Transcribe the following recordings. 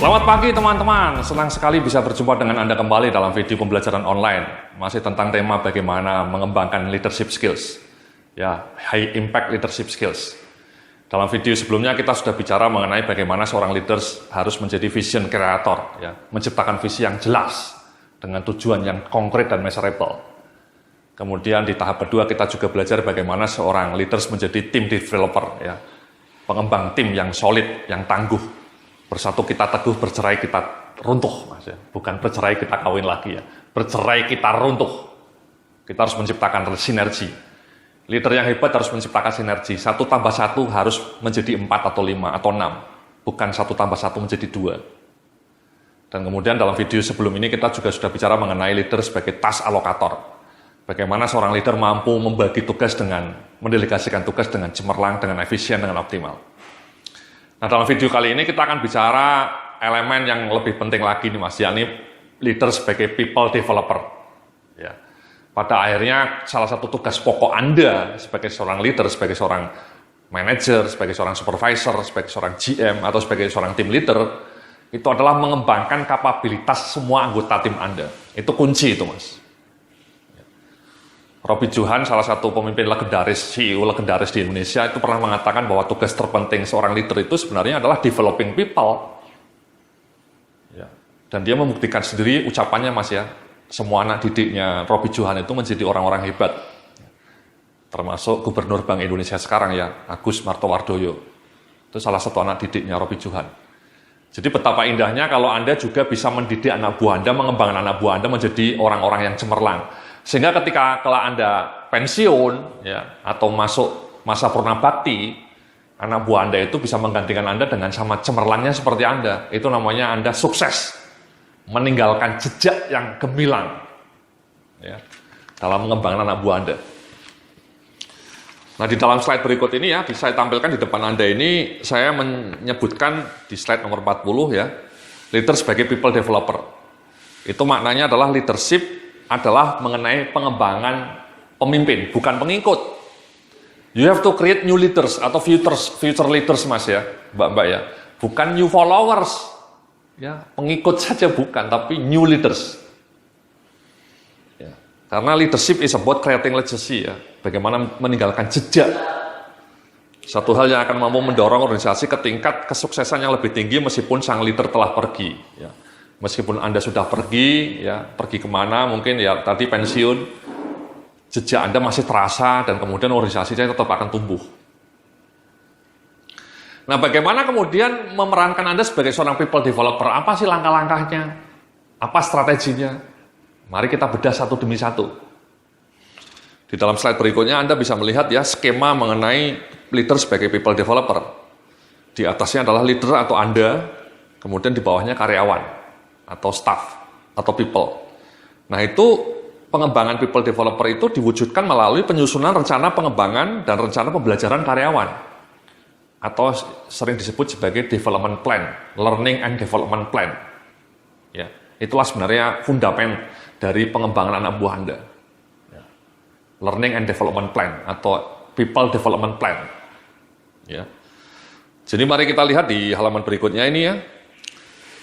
Selamat pagi teman-teman, senang sekali bisa berjumpa dengan Anda kembali dalam video pembelajaran online. Masih tentang tema bagaimana mengembangkan leadership skills. Ya, high impact leadership skills. Dalam video sebelumnya kita sudah bicara mengenai bagaimana seorang leaders harus menjadi vision creator, ya, menciptakan visi yang jelas dengan tujuan yang konkret dan measurable. Kemudian di tahap kedua kita juga belajar bagaimana seorang leaders menjadi team developer, ya, pengembang tim yang solid, yang tangguh. Bersatu kita teguh, bercerai kita runtuh, Mas, ya. Bukan bercerai kita kawin lagi, ya. Bercerai kita runtuh. Kita harus menciptakan sinergi. Leader yang hebat harus menciptakan sinergi. 1 tambah 1 harus menjadi 4 atau 5 atau 6. Bukan 1 tambah 1 menjadi 2. Dan kemudian dalam video sebelum ini kita juga sudah bicara mengenai leader sebagai task allocator. Bagaimana seorang leader mampu membagi tugas dengan, mendelegasikan tugas dengan cemerlang, dengan efisien, dengan optimal. Nah, dalam video kali ini kita akan bicara elemen yang lebih penting lagi nih, Mas, yakni leader sebagai people developer. Ya. Pada akhirnya salah satu tugas pokok Anda sebagai seorang leader, sebagai seorang manager, sebagai seorang supervisor, sebagai seorang GM atau sebagai seorang team leader itu adalah mengembangkan kapabilitas semua anggota tim Anda. Itu kunci itu, Mas. Roby Johan, salah satu pemimpin legendaris, CEO legendaris di Indonesia, itu pernah mengatakan bahwa tugas terpenting seorang leader itu sebenarnya adalah developing people. Ya. Dan dia membuktikan sendiri ucapannya, Mas, ya. Semua anak didiknya Roby Johan itu menjadi orang-orang hebat. Termasuk Gubernur Bank Indonesia sekarang, ya, Agus Martowardoyo. Itu salah satu anak didiknya Roby Johan. Jadi betapa indahnya kalau Anda juga bisa mendidik anak buah Anda, mengembangkan anak buah Anda menjadi orang-orang yang cemerlang. Sehingga ketika Anda pensiun, ya, atau masuk masa purna bakti, anak buah Anda itu bisa menggantikan Anda dengan sama cemerlangnya seperti Anda. Itu namanya Anda sukses, meninggalkan jejak yang gemilang, ya, dalam mengembangkan anak buah Anda. Nah, di dalam slide berikut ini, ya, saya tampilkan di depan Anda ini, saya menyebutkan di slide nomor 40, ya, leader sebagai people developer. Itu maknanya adalah leadership adalah mengenai pengembangan pemimpin, bukan pengikut. You have to create new leaders atau future leaders, Mas, ya, Mbak-mbak, ya. Bukan new followers, ya, pengikut saja bukan, tapi new leaders. Ya. Karena leadership is about creating legacy, ya. Bagaimana meninggalkan jejak. Satu hal yang akan mampu mendorong organisasi ke tingkat kesuksesan yang lebih tinggi meskipun sang leader telah pergi, ya. Meskipun Anda sudah pergi, ya, pergi kemana, mungkin ya tadi pensiun, jejak Anda masih terasa dan kemudian organisasinya tetap akan tumbuh. Nah, bagaimana kemudian memerankan Anda sebagai seorang people developer? Apa sih langkah-langkahnya? Apa strateginya? Mari kita bedah satu demi satu. Di dalam slide berikutnya Anda bisa melihat, ya, skema mengenai leader sebagai people developer. Di atasnya adalah leader atau Anda, kemudian di bawahnya karyawan atau staff, atau people. Nah, itu pengembangan people developer itu diwujudkan melalui penyusunan rencana pengembangan dan rencana pembelajaran karyawan, atau sering disebut sebagai development plan, learning and development plan. Ya, itulah sebenarnya fundament dari pengembangan anak buah Anda. Ya. Learning and development plan, atau people development plan. Ya. Jadi mari kita lihat di halaman berikutnya ini, ya.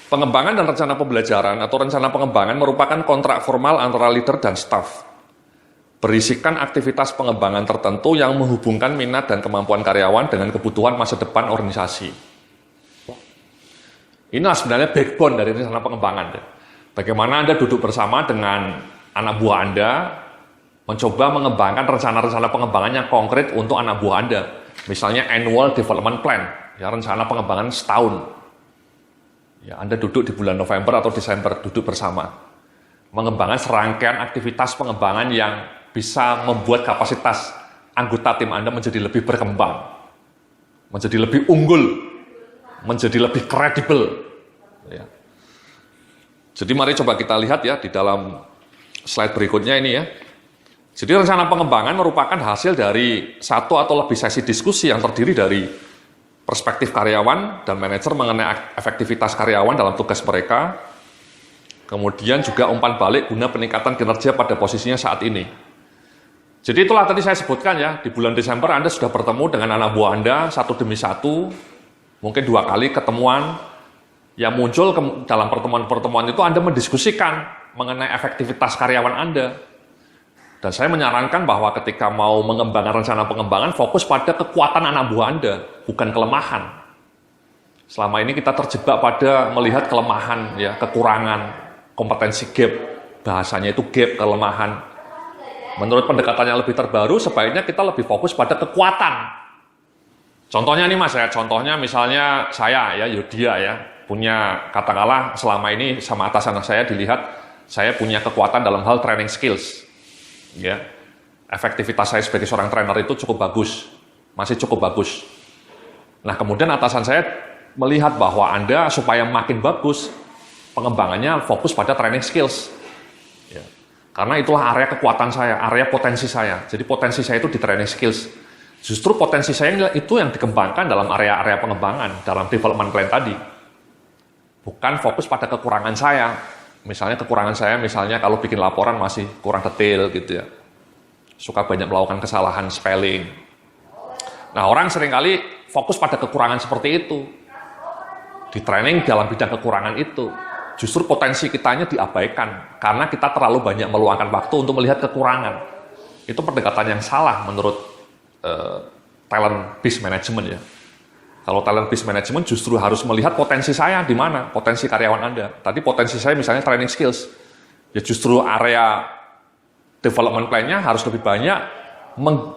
Pengembangan dan rencana pembelajaran atau rencana pengembangan merupakan kontrak formal antara leader dan staff. Berisikan aktivitas pengembangan tertentu yang menghubungkan minat dan kemampuan karyawan dengan kebutuhan masa depan organisasi. Inilah sebenarnya backbone dari rencana pengembangan. Bagaimana Anda duduk bersama dengan anak buah Anda, mencoba mengembangkan rencana-rencana pengembangan yang konkret untuk anak buah Anda. Misalnya annual development plan, ya, rencana pengembangan setahun. Ya, Anda duduk di bulan November atau Desember, duduk bersama. Mengembangkan serangkaian aktivitas pengembangan yang bisa membuat kapasitas anggota tim Anda menjadi lebih berkembang, menjadi lebih unggul, menjadi lebih kredibel. Ya. Jadi mari coba kita lihat, ya, di dalam slide berikutnya ini, ya. Jadi rencana pengembangan merupakan hasil dari satu atau lebih sesi diskusi yang terdiri dari perspektif karyawan dan manajer mengenai efektivitas karyawan dalam tugas mereka, kemudian juga umpan balik guna peningkatan kinerja pada posisinya saat ini. Jadi itulah tadi saya sebutkan, ya, di bulan Desember Anda sudah bertemu dengan anak buah Anda satu demi satu, mungkin 2 kali ketemuan, Yang muncul dalam pertemuan-pertemuan itu Anda mendiskusikan mengenai efektivitas karyawan Anda. Dan saya menyarankan bahwa ketika mau mengembangkan rencana pengembangan, fokus pada kekuatan anak buah Anda, bukan kelemahan. Selama ini kita terjebak pada melihat kelemahan, ya, kekurangan, kompetensi gap, bahasanya itu gap, kelemahan. Menurut pendekatan yang lebih terbaru, sebaiknya kita lebih fokus pada kekuatan. Contohnya nih Mas ya, contohnya misalnya saya ya, Yudia ya, punya katakanlah selama ini sama atasan saya dilihat saya punya kekuatan dalam hal training skills. Ya. Efektivitas saya sebagai seorang trainer itu cukup bagus. Masih cukup bagus. Nah, kemudian atasan saya melihat bahwa Anda supaya makin bagus pengembangannya fokus pada training skills. Ya. Karena itulah area kekuatan saya, area potensi saya. Jadi potensi saya itu di training skills. Justru potensi saya itu yang dikembangkan dalam area-area pengembangan, dalam development plan tadi. Bukan fokus pada kekurangan saya. Misalnya kekurangan saya, misalnya kalau bikin laporan masih kurang detail gitu ya. Suka banyak melakukan kesalahan spelling. Nah, orang seringkali fokus pada kekurangan seperti itu. Di training dalam bidang kekurangan itu. Justru potensi kitanya diabaikan. Karena kita terlalu banyak meluangkan waktu untuk melihat kekurangan. Itu pendekatan yang salah menurut talent based management ya. Kalau talent based management justru harus melihat potensi saya di mana, potensi karyawan Anda. Tadi potensi saya misalnya training skills. Ya justru area development plan-nya harus lebih banyak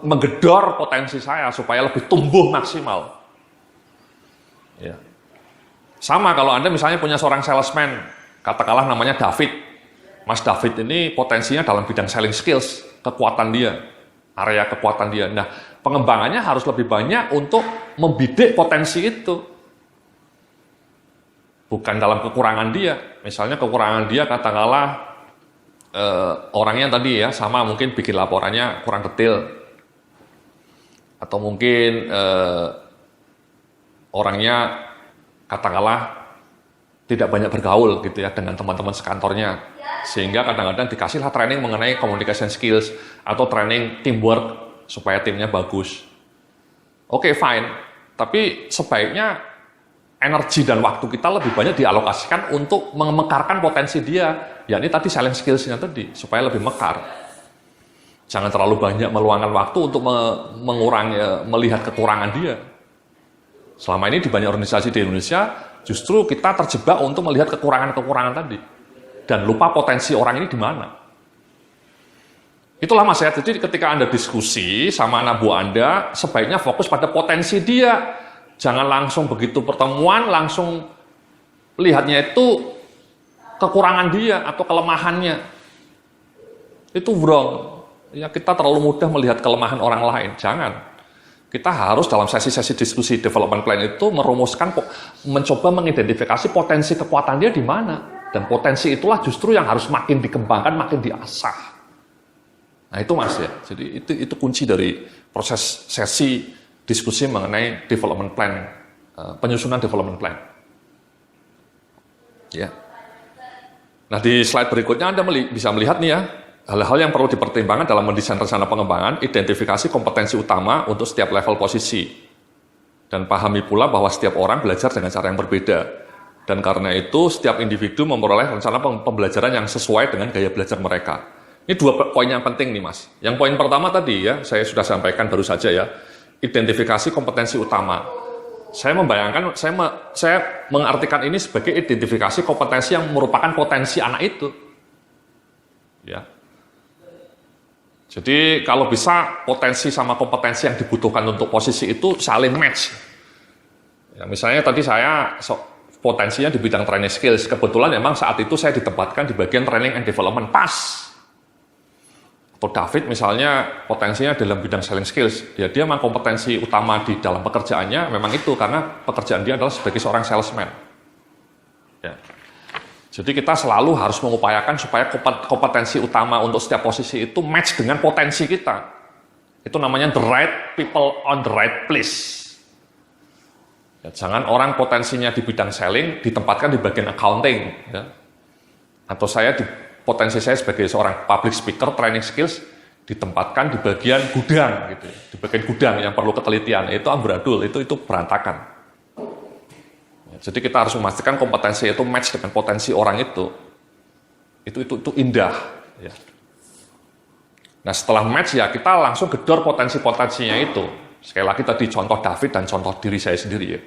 menggedor potensi saya supaya lebih tumbuh maksimal. Ya. Sama kalau Anda misalnya punya seorang salesman, katakanlah namanya David. Mas David ini potensinya dalam bidang selling skills, kekuatan dia, area kekuatan dia. Nah, pengembangannya harus lebih banyak untuk membidik potensi itu. Bukan dalam kekurangan dia. Misalnya kekurangan dia katakanlah orangnya tadi ya, sama mungkin bikin laporannya kurang detail. Atau mungkin orangnya katakanlah tidak banyak bergaul gitu ya dengan teman-teman sekantornya. Sehingga kadang-kadang dikasihlah training mengenai communication skills atau training teamwork supaya timnya bagus. Oke, fine. Tapi sebaiknya energi dan waktu kita lebih banyak dialokasikan untuk memekarkan potensi dia, yakni tadi selling skills-nya tadi, supaya lebih mekar. Jangan terlalu banyak meluangkan waktu untuk mengurangi, melihat kekurangan dia. Selama ini di banyak organisasi di Indonesia, justru kita terjebak untuk melihat kekurangan-kekurangan tadi. Dan lupa potensi orang ini di mana. Itulah Mas ya, jadi ketika Anda diskusi sama anak buah Anda, sebaiknya fokus pada potensi dia. Jangan langsung begitu pertemuan, langsung lihatnya itu kekurangan dia atau kelemahannya. Itu wrong. Ya, kita terlalu mudah melihat kelemahan orang lain. Jangan. Kita harus dalam sesi-sesi diskusi development plan itu merumuskan, mencoba mengidentifikasi potensi kekuatan dia di mana. Dan potensi itulah justru yang harus makin dikembangkan, makin diasah. Nah itu Mas ya, jadi itu kunci dari proses sesi diskusi mengenai development plan, penyusunan development plan. Ya. Nah di slide berikutnya Anda bisa melihat nih ya, hal-hal yang perlu dipertimbangkan dalam mendesain rencana pengembangan, identifikasi kompetensi utama untuk setiap level posisi. Dan pahami pula bahwa setiap orang belajar dengan cara yang berbeda. Dan karena itu setiap individu memperoleh rencana pembelajaran yang sesuai dengan gaya belajar mereka. Ini dua poin yang penting nih Mas. Yang poin pertama tadi ya, saya sudah sampaikan baru saja ya, identifikasi kompetensi utama. Saya membayangkan, saya mengartikan ini sebagai identifikasi kompetensi yang merupakan potensi anak itu. Ya. Jadi kalau bisa potensi sama kompetensi yang dibutuhkan untuk posisi itu saling match. Ya, misalnya tadi saya potensinya di bidang training skills, kebetulan memang saat itu saya ditempatkan di bagian training and development, pas. Atau David misalnya potensinya dalam bidang selling skills, dia memang kompetensi utama di dalam pekerjaannya memang itu, karena pekerjaan dia adalah sebagai seorang salesman. Ya. Jadi kita selalu harus mengupayakan supaya kompetensi utama untuk setiap posisi itu match dengan potensi kita. Itu namanya the right people on the right place. Ya, jangan orang potensinya di bidang selling ditempatkan di bagian accounting. Ya. Atau potensi saya sebagai seorang public speaker, training skills, ditempatkan di bagian gudang, gitu. Di bagian gudang yang perlu ketelitian, itu amburadul, itu berantakan. Jadi kita harus memastikan kompetensi itu match dengan potensi orang itu. Itu indah. Ya. Nah setelah match ya kita langsung gedor potensi-potensinya itu. Sekali lagi tadi contoh David dan contoh diri saya sendiri ya.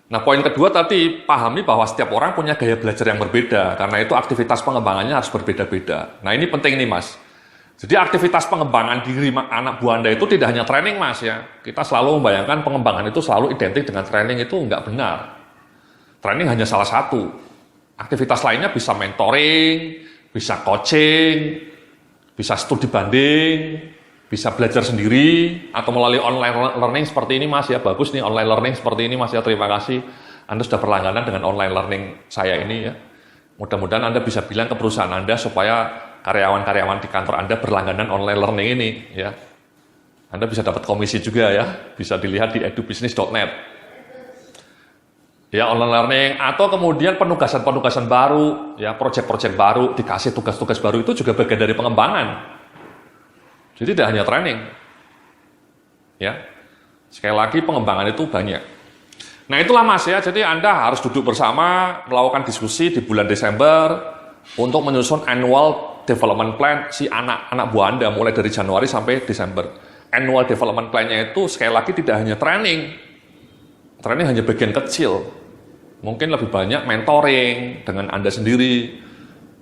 Nah poin kedua tadi pahami bahwa setiap orang punya gaya belajar yang berbeda. Karena itu aktivitas pengembangannya harus berbeda-beda. Nah ini penting nih mas. Jadi aktivitas pengembangan diri anak buah Anda itu tidak hanya training mas ya. Kita selalu membayangkan pengembangan itu selalu identik dengan training, itu nggak benar. Training hanya salah satu. Aktivitas lainnya bisa mentoring, bisa coaching, bisa studi banding, bisa belajar sendiri, atau melalui online learning seperti ini mas ya. Bagus nih online learning seperti ini mas ya, terima kasih. Anda sudah berlangganan dengan online learning saya ini ya. Mudah-mudahan Anda bisa bilang ke perusahaan Anda supaya karyawan-karyawan di kantor Anda berlangganan online learning ini ya. Anda bisa dapat komisi juga ya, bisa dilihat di edubisnis.net. Ya, online learning atau kemudian penugasan-penugasan baru, ya, proyek-proyek baru, dikasih tugas-tugas baru itu juga bagian dari pengembangan. Jadi tidak hanya training. Ya. Sekali lagi pengembangan itu banyak. Nah, itulah Mas ya. Jadi Anda harus duduk bersama, melakukan diskusi di bulan Desember untuk menyusun annual development plan si anak buah Anda mulai dari Januari sampai Desember. Annual development plan-nya itu sekali lagi tidak hanya training. Training hanya bagian kecil. Mungkin lebih banyak mentoring dengan Anda sendiri,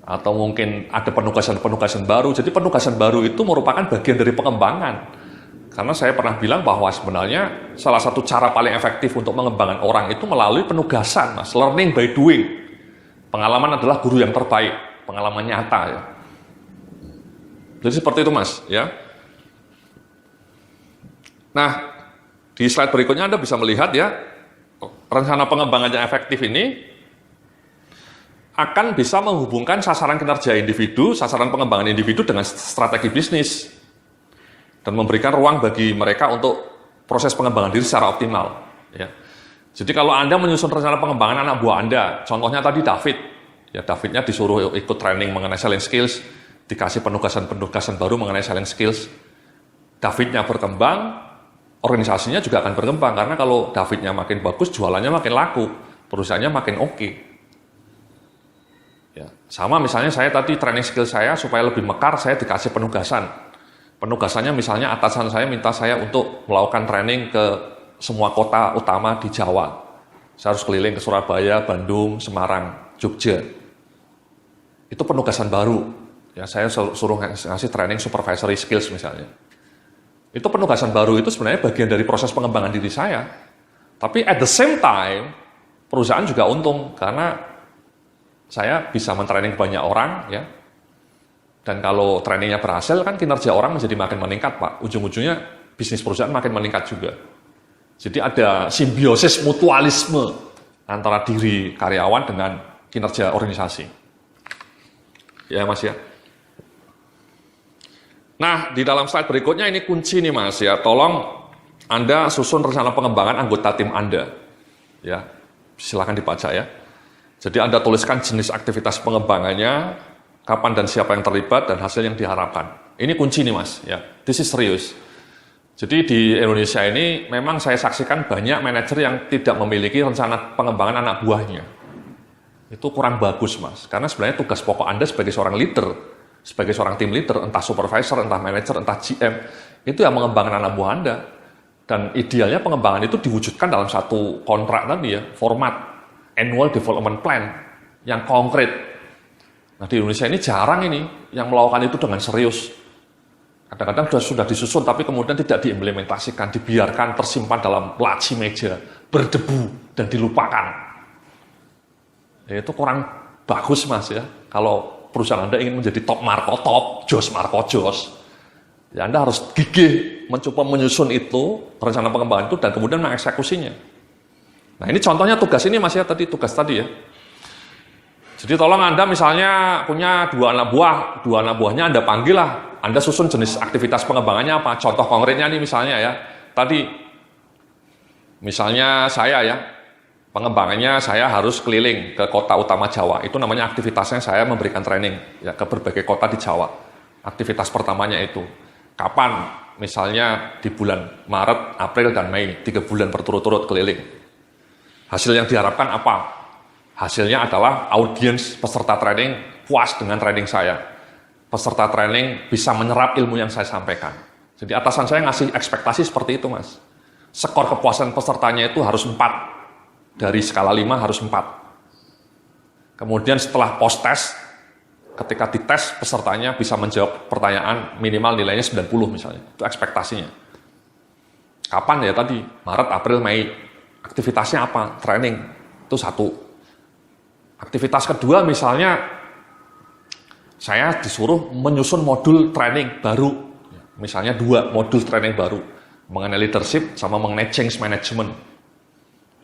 atau mungkin ada penugasan-penugasan baru. Jadi penugasan baru itu merupakan bagian dari pengembangan. Karena saya pernah bilang bahwa sebenarnya salah satu cara paling efektif untuk mengembangkan orang itu melalui penugasan, Mas. Learning by doing. Pengalaman adalah guru yang terbaik, pengalaman nyata ya. Jadi seperti itu Mas ya. Nah, di slide berikutnya Anda bisa melihat ya, rencana pengembangan yang efektif ini akan bisa menghubungkan sasaran kinerja individu, sasaran pengembangan individu dengan strategi bisnis, dan memberikan ruang bagi mereka untuk proses pengembangan diri secara optimal. Ya. Jadi kalau Anda menyusun rencana pengembangan anak buah Anda, contohnya tadi David, ya Davidnya disuruh ikut training mengenai selling skills, dikasih penugasan-penugasan baru mengenai selling skills, Davidnya berkembang, organisasinya juga akan berkembang, karena kalau Davidnya makin bagus, jualannya makin laku, perusahaannya makin oke. Ya, sama misalnya saya tadi training skill saya supaya lebih mekar, saya dikasih penugasan. Penugasannya misalnya atasan saya minta saya untuk melakukan training ke semua kota utama di Jawa. Saya harus keliling ke Surabaya, Bandung, Semarang, Jogja. Itu penugasan baru. Ya, saya suruh ngasih training supervisory skills misalnya. Itu penugasan baru itu sebenarnya bagian dari proses pengembangan diri saya. Tapi at the same time, perusahaan juga untung karena saya bisa mentraining banyak orang ya. Dan kalau trainingnya berhasil kan kinerja orang menjadi makin meningkat Pak. Ujung-ujungnya bisnis perusahaan makin meningkat juga. Jadi ada simbiosis mutualisme antara diri karyawan dengan kinerja organisasi. Ya Mas ya. Nah, di dalam slide berikutnya ini kunci nih Mas ya. Tolong Anda susun rencana pengembangan anggota tim Anda. Ya, silakan dibaca ya. Jadi Anda tuliskan jenis aktivitas pengembangannya, kapan dan siapa yang terlibat, dan hasil yang diharapkan. Ini kunci nih Mas ya. This is serius. Jadi di Indonesia ini memang saya saksikan banyak manajer yang tidak memiliki rencana pengembangan anak buahnya. Itu kurang bagus Mas. Karena sebenarnya tugas pokok Anda sebagai seorang leader, sebagai seorang tim leader, entah supervisor, entah manager, entah GM, itu yang mengembangkan anak buah Anda. Dan idealnya pengembangan itu diwujudkan dalam satu kontrak tadi ya, format annual development plan yang konkret. Nah di Indonesia ini jarang ini yang melakukan itu dengan serius. Kadang-kadang sudah disusun tapi kemudian tidak diimplementasikan, dibiarkan tersimpan dalam laci meja, berdebu dan dilupakan. Ya, itu kurang bagus Mas ya. Kalau perusahaan Anda ingin menjadi top Marco top, Jos Marco Jos, ya Anda harus gigih mencoba menyusun itu, rencana pengembangan itu, dan kemudian mengeksekusinya. Nah ini contohnya tugas ini Mas ya, tugas tadi ya. Jadi tolong Anda misalnya punya dua anak buahnya Anda panggil lah, Anda susun jenis aktivitas pengembangannya apa, contoh konkretnya nih misalnya ya, tadi misalnya saya ya, pengembangannya saya harus keliling ke kota utama Jawa. Itu namanya aktivitasnya saya memberikan training ya ke berbagai kota di Jawa. Aktivitas pertamanya itu. Kapan? Misalnya di bulan Maret, April, dan Mei. 3 bulan berturut-turut keliling. Hasil yang diharapkan apa? Hasilnya adalah audiens peserta training puas dengan training saya. Peserta training bisa menyerap ilmu yang saya sampaikan. Jadi atasan saya ngasih ekspektasi seperti itu, Mas. Skor kepuasan pesertanya itu harus 4. Dari skala 5 harus 4. Kemudian setelah post-test, ketika dites pesertanya bisa menjawab pertanyaan minimal nilainya 90 misalnya. Itu ekspektasinya. Kapan ya tadi? Maret, April, Mei. Aktivitasnya apa? Training. Itu 1. Aktivitas kedua misalnya saya disuruh menyusun modul training baru. Misalnya 2 modul training baru. Mengenai leadership sama mengenai change management.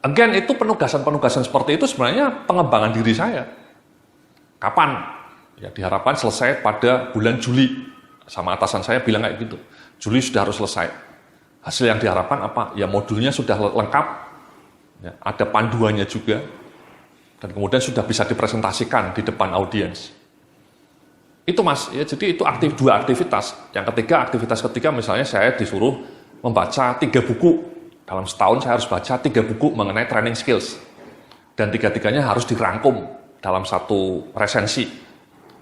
Again, itu penugasan-penugasan seperti itu sebenarnya pengembangan diri saya. Kapan? Ya diharapkan selesai pada bulan Juli. Sama atasan saya bilang kayak gitu. Juli sudah harus selesai. Hasil yang diharapkan apa? Ya modulnya sudah lengkap. Ya, ada panduannya juga. Dan kemudian sudah bisa dipresentasikan di depan audiens. Itu Mas, ya, jadi itu 2 aktivitas. Yang ketiga, aktivitas ketiga misalnya saya disuruh membaca 3 buku. Dalam setahun saya harus baca 3 buku mengenai training skills. Dan 3-tiganya harus dirangkum dalam satu resensi.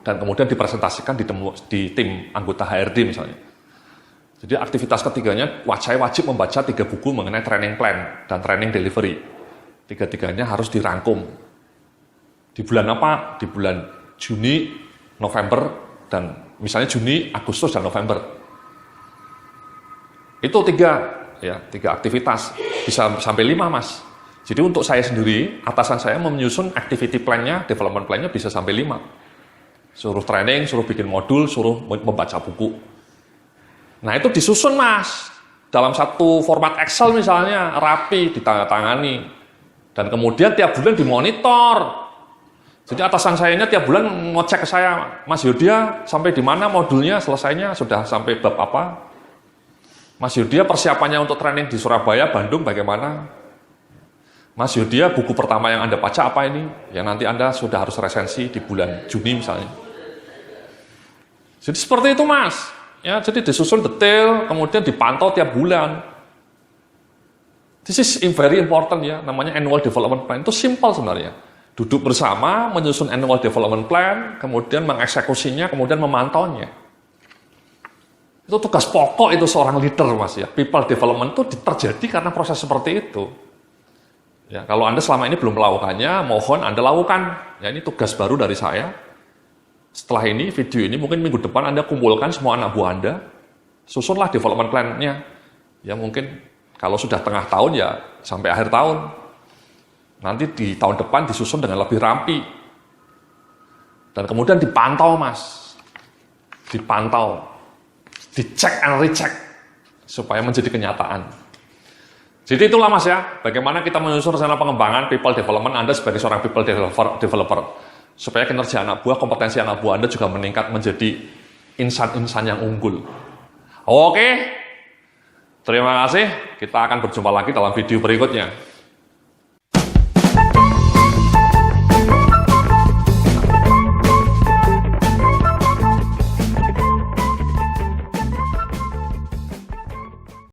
Dan kemudian dipresentasikan di tim anggota HRD misalnya. Jadi aktivitas ketiganya, saya wajib membaca 3 buku mengenai training plan dan training delivery. 3-tiganya harus dirangkum. Di bulan apa? Di bulan Juni, November, dan misalnya Juni, Agustus, dan November. Itu 3 aktivitas. Bisa sampai 5, Mas. Jadi untuk saya sendiri, atasan saya menyusun activity plan-nya, development plan-nya bisa sampai 5. Suruh training, suruh bikin modul, suruh membaca buku. Nah itu disusun, Mas. Dalam satu format Excel misalnya, rapi, ditandatangani. Dan kemudian tiap bulan dimonitor. Jadi atasan sayanya tiap bulan ngecek ke saya, Mas Yudya sampai di mana modulnya, selesainya, sudah sampai bab apa? Mas Yudya persiapannya untuk training di Surabaya, Bandung bagaimana? Mas Yudya buku pertama yang Anda baca apa ini? Yang nanti Anda sudah harus resensi di bulan Juni misalnya. Jadi seperti itu Mas. Ya, jadi disusun detail, kemudian dipantau tiap bulan. This is very important ya, namanya annual development plan. Itu simple sebenarnya. Duduk bersama, menyusun annual development plan, kemudian mengeksekusinya, kemudian memantaunya. Itu tugas pokok itu seorang leader, Mas ya. People development itu terjadi karena proses seperti itu. Ya, kalau Anda selama ini belum melakukannya, mohon Anda lakukan. Ya, ini tugas baru dari saya. Setelah ini, video ini mungkin minggu depan Anda kumpulkan semua anak buah Anda, susunlah development plan-nya. Ya mungkin kalau sudah tengah tahun ya sampai akhir tahun. Nanti di tahun depan disusun dengan lebih rapi. Dan kemudian dipantau, Mas. Dipantau. Dicek and recheck. Supaya menjadi kenyataan. Jadi itulah, Mas ya. Bagaimana kita menyusun rencana pengembangan people development Anda sebagai seorang people developer. Supaya kinerja anak buah, kompetensi anak buah Anda juga meningkat menjadi insan-insan yang unggul. Oke. Terima kasih. Kita akan berjumpa lagi dalam video berikutnya.